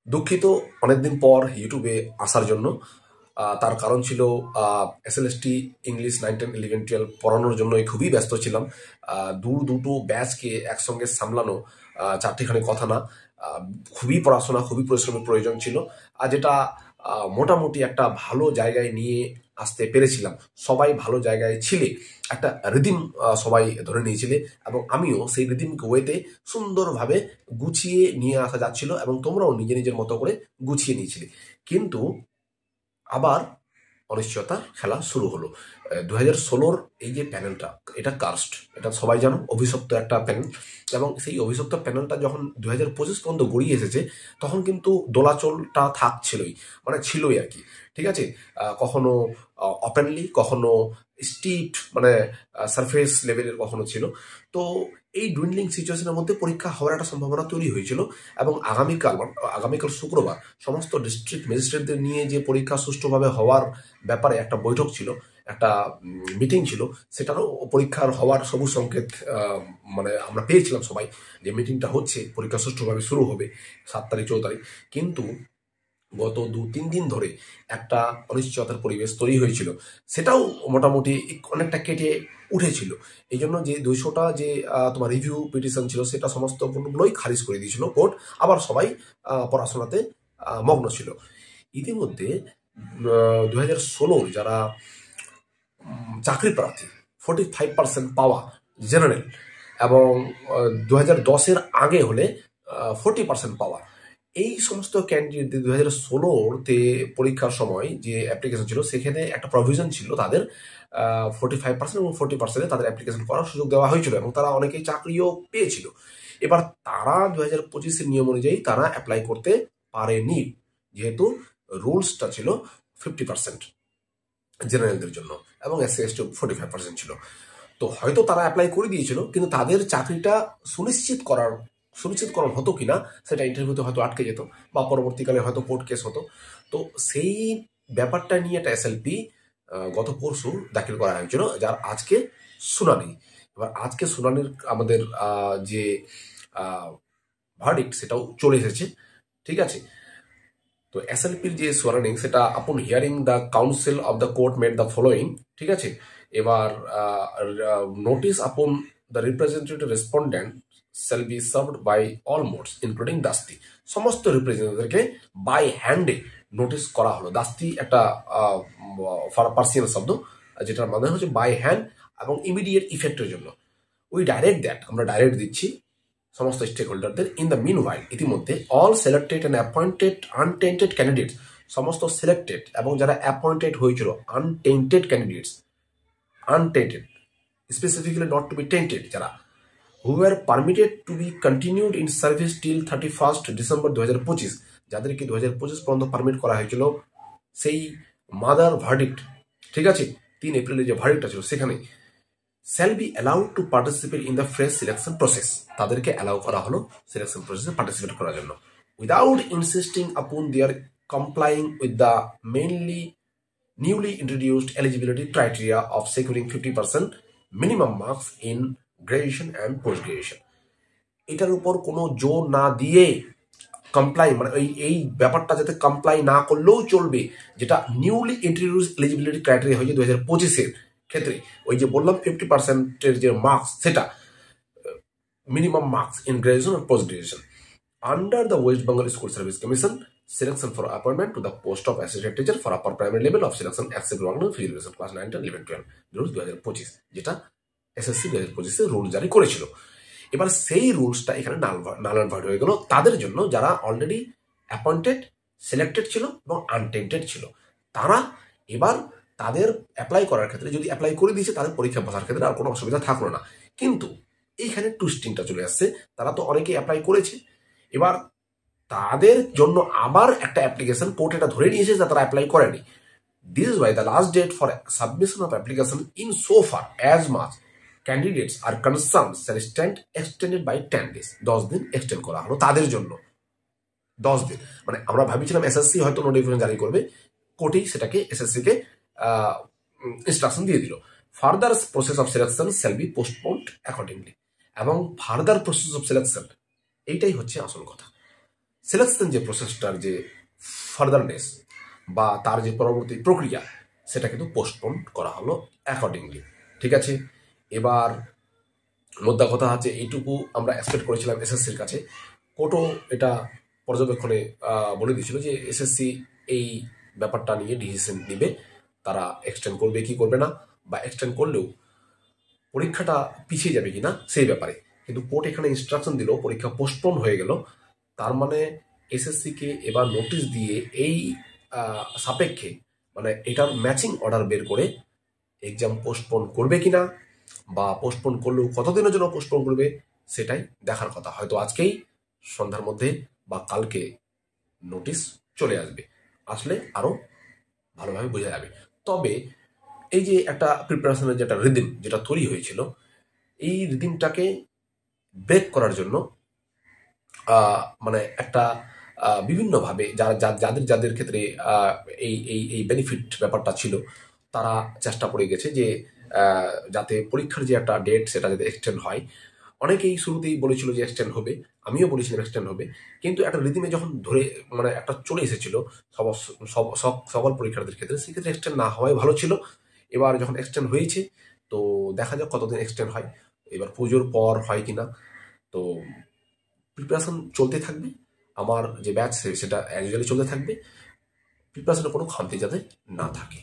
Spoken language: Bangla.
দুঃখিত অনেকদিন পর ইউটিউবে আসার জন্য। তার কারণ ছিল এসএলএসটি ইংলিশ 9, 10, 11, 12 পড়ানোর জন্যই খুবই ব্যস্ত ছিলাম। দুটো ব্যাচকে একসঙ্গে সামলানো চারটিখানি কথা না। আহ, খুবই পড়াশোনা, খুবই পরিশ্রমের প্রয়োজন ছিল। আর যেটা মোটামুটি একটা ভালো জায়গায় নিয়ে আসতে পেরেছিলাম। সবাই ভালো জায়গায় ছিলে, একটা রিদিম সবাই ধরে নিয়েছিলে, এবং আমিও সেই রিদিম ওয়েতে সুন্দরভাবে গুছিয়ে নিয়ে আসা যাচ্ছিল, এবং তোমরাও নিজে নিজের মতো করে গুছিয়ে নিয়েছিলে। কিন্তু আবার অনিশ্চয়তার খেলা শুরু হলো। 2016-র এই যে প্যানেলটা, এটা কাস্ট, এটা সবাই জানো, অভিশপ্ত একটা প্যানেল। এবং সেই অভিশপ্ত প্যানেলটা যখন 2025 পর্যন্ত গড়িয়ে এসেছে, তখন কিন্তু দোলাচলটা থাকছিলই, মানে ছিলই আর কি। ঠিক আছে, কখনো ওপেনলি, কখনো স্টিট, মানে সারফেস লেভেলের কখনো ছিল। তো এই ডুইন্ডলিং সিচুয়েশনের মধ্যে পরীক্ষা হওয়ার একটা সম্ভাবনা তৈরি হয়েছিল। এবং আগামীকাল শুক্রবার সমস্ত ডিস্ট্রিক্ট ম্যাজিস্ট্রেটদের নিয়ে যে পরীক্ষা সুষ্ঠুভাবে হওয়ার ব্যাপারে একটা বৈঠক ছিল, একটা মিটিং ছিল। সেটারও পরীক্ষার হওয়ার সবুজ সংকেত মানে আমরা পেয়েছিলাম সবাই, যে মিটিংটা হচ্ছে, পরীক্ষা সুষ্ঠুভাবে শুরু হবে 7 তারিখ 14 তারিখ। কিন্তু গত 2-3 দিন ধরে একটা অনিশ্চয়তার পরিবেশ তৈরি হয়েছিল। সেটাও মোটামুটি অনেকটা কেটে উঠেছিল। এই জন্য যে 200টা যে তোমার রিভিউ পিটিশন ছিল, সেটা সমস্ত গুলোই খারিজ করে দিয়েছিল কোর্ট। আবার সবাই পড়াশোনাতে মগ্ন ছিল। ইতিমধ্যে 2016 যারা চাকরি প্রার্থী, 45% পাওয়া জেনারেল, এবং 2010-এর আগে হলে 40% পাওয়া, এই সমস্ত ক্যান্ডিডেটদের 2016-তে পরীক্ষার সময় যে অ্যাপ্লিকেশন ছিল, সেখানে একটা প্রভিশন ছিল তাদের 45% এবং 40%-এ তাদের অ্যাপ্লিকেশন করার সুযোগ দেওয়া হয়েছিল, এবং তারা অনেকেই চাকরিও পেয়েছিল। এবার তারা 2025-এর নিয়ম অনুযায়ী তারা অ্যাপ্লাই করতে পারেনি, যেহেতু রুলসটা ছিল 50% জেনারেলদের জন্য, এবং এসসি এসটি 45% ছিল। তো হয়তো তারা অ্যাপ্লাই করে দিয়েছিল, কিন্তু তাদের চাকরিটা সুনিশ্চিতকরণ হতো কিনা সেটা ইন্টারভিউতে হয়তো আটকে যেত, বা পরবর্তীকালে হয়তো কোর্ট কেস হতো। তো সেই ব্যাপারটা নিয়ে একটা এসএলপি গত পরশু দাখিল করা হয়েছিল, যার আজকে শুনানি। এবার আজকে শুনানির আমাদের যে ভার্ডিক্ট, সেটাও চলে এসেছে। ঠিক আছে, তো এসএলপির যে সোয়ারিং, সেটা upon hearing the counsel of the court made the following. ঠিক আছে, এবার notice upon the representative respondent shall be served by all modes including dasti. সমস্ত রিপ্রেজেন্টেটিভকে বাই হ্যান্ডে নোটিস করা হলো। দাস্তি একটা পার্সিয়ান শব্দ, যেটার মানে হচ্ছে বাই হ্যান্ড, এবং ইমিডিয়েট ইফেক্টের জন্য। উই ডাইরেক্ট দ্যাট, আমরা ডাইরেক্ট দিচ্ছি সমস্ত স্টেক হোল্ডারদের। ইন দ্য মিন ওয়াইল, ইতিমধ্যে all selected and appointed untainted candidates, সমস্ত সিলেক্টেড এবং যারা অ্যাপয়েন্টেড হয়েছিল untainted candidates, untainted, specifically not to be tainted, যারা who are permitted to be continued in service till 31 December 2025, যাদেরকে 2025 পর্যন্ত পারমিট করা হয়েছিল, সেই মাদার ভার্ডিক্ট, ঠিক আছে, 3 এপ্রিলে যে ভার্ডিক্টটা ছিল, সেখানে shall be allowed to participate in the fresh selection process, তাদেরকে অ্যালাউ করা হলো সিলেকশন প্রসেসে পার্টিসিপেট করার জন্য, without insisting upon their complying with the mainly newly introduced eligibility criteria of securing 50% minimum marks in graduation and post graduation. এটার উপর কোনো জোর না দিয়ে কমপ্লাই, মানে এই ব্যাপারটা যাতে কমপ্লাই না করলেও চলবে, যেটা নিউলি ইন্ট্রোডিউস এলিজিবিলিটি ক্রাইটেরিয়া হয়েছে 2025-এর ক্ষেত্রে। ওই যে বললাম 50%-এর যে মার্কস, সেটা মিনিমাম মার্কস ইন গ্রাজুয়েশন আর post graduation. Under the West Bengal School Service Commission, selection for appointment to the post of assistant teacher for upper primary level of selection except physical class 9, 10, 11, 12 rules 2025, যেটা এসএসসি 2025-এ রুল জারি করেছিল। এবার সেই রুলসটা এখানে নাল অ্যান্ড ভয়েড হয়ে গেল তাদের জন্য যারা অলরেডি অ্যাপয়েন্টেড, সিলেক্টেড ছিল এবং আনটেন্টেড ছিল। তারা এবার তাদের অ্যাপ্লাই করার ক্ষেত্রে, যদি অ্যাপ্লাই করে দিয়েছে, তাদের পরীক্ষা বসার ক্ষেত্রে আর কোনো অসুবিধা থাকলো না। কিন্তু এইখানে টুইস্টিংটা চলে আসছে, তারা তো অনেকে অ্যাপ্লাই করেছে, এবার তাদের জন্য আবার একটা অ্যাপ্লিকেশন কোর্ট এটা ধরে নিয়েছে যে তারা অ্যাপ্লাই করেনি। This is why the last date for submission of application in so far as much candidates are concerned shall stand extended by 10 days. 10 দিন এক্সটেন্ড করা হলো তাদের জন্য। 10 দিন, মানে আমরা ভাবিছিলাম এসএসসি হয়তো নোটিফিকেশন জারি করবে, কোর্টেই সেটাকে এসএসসি কে ইনস্ট্রাকশন দিয়ে দিল। Further process of selection shall be postponed accordingly. এবং ফার্দার প্রসেস অফ সিলেকশন, এইটাই হচ্ছে আসল কথা। সিলেকশন যে প্রসেসটার যে ফার্দারনেস বা তার যে পরবর্তী প্রক্রিয়া সেটা কিন্তু পোস্টপোন করা হলো অ্যাকর্ডিংলি। ঠিক আছে, এবার মোদ্দা কথা হচ্ছে এইটুকু আমরা এক্সপেক্ট করেছিলাম এসএসসির কাছে। কোর্টও এটা পর্যবেক্ষণে বলে দিয়েছিল যে এসএসসি এই ব্যাপারটা নিয়ে ডিসিশন নিবে, তারা এক্সটেন্ড করবে কি করবে না, বা এক্সটেন্ড করলেও পরীক্ষাটা পিছিয়ে যাবে কিনা সেই ব্যাপারে। কিন্তু কোর্ট এখানে ইনস্ট্রাকশন দিল পরীক্ষা পোস্টপোন হয়ে গেল, তার মানে এসএসসিকে এবার নোটিশ দিয়ে এই সাপেক্ষে মানে এটার ম্যাচিং অর্ডার বের করে এক্সাম পোস্টপোন করবে কিনা, বা পোস্টপোন করলেও কতদিনের জন্য পোস্টপোন করবে সেটাই দেখার কথা। হয়তো আজকেই সন্ধ্যার মধ্যে বা কালকে নোটিশ চলে আসবে, আসলে আরো ভালোভাবে বোঝা যাবে। তবে এই যে একটা প্রিপারেশনের যেটা রিদিম যেটা তৈরি হয়েছিল, এই রিদিমটাকে ব্রেক করার জন্য মানে একটা বিভিন্নভাবে যাদের যাদের ক্ষেত্রে এই এই এই বেনিফিট ব্যাপারটা ছিল তারা চেষ্টা করে গেছে যে যাতে পরীক্ষার যে একটা ডেট সেটা যাতে এক্সটেন্ড হয়। অনেকেই শুরুতেই বলেছিল যে এক্সটেন্ড হবে, আমিও বলেছিলাম এক্সটেন্ড হবে, কিন্তু একটা রিদিমে যখন ধরে মানে একটা চলে এসেছিল সকল পরীক্ষার্থীর ক্ষেত্রে, সেক্ষেত্রে এক্সটেন্ড না হওয়াই ভালো ছিল। এবার যখন এক্সটেন্ড হয়েছে তো দেখা যাক কতদিন এক্সটেন্ড হয়, এবার পুজোর পর হয় কিনা। তো প্রিপারেশন চলতে থাকবে, আমার যে ব্যাচ সেটা অ্যাজ ইউজুয়ালি চলতে থাকবে, প্রিপারেশনে কোনো খামতি যাতে না থাকে।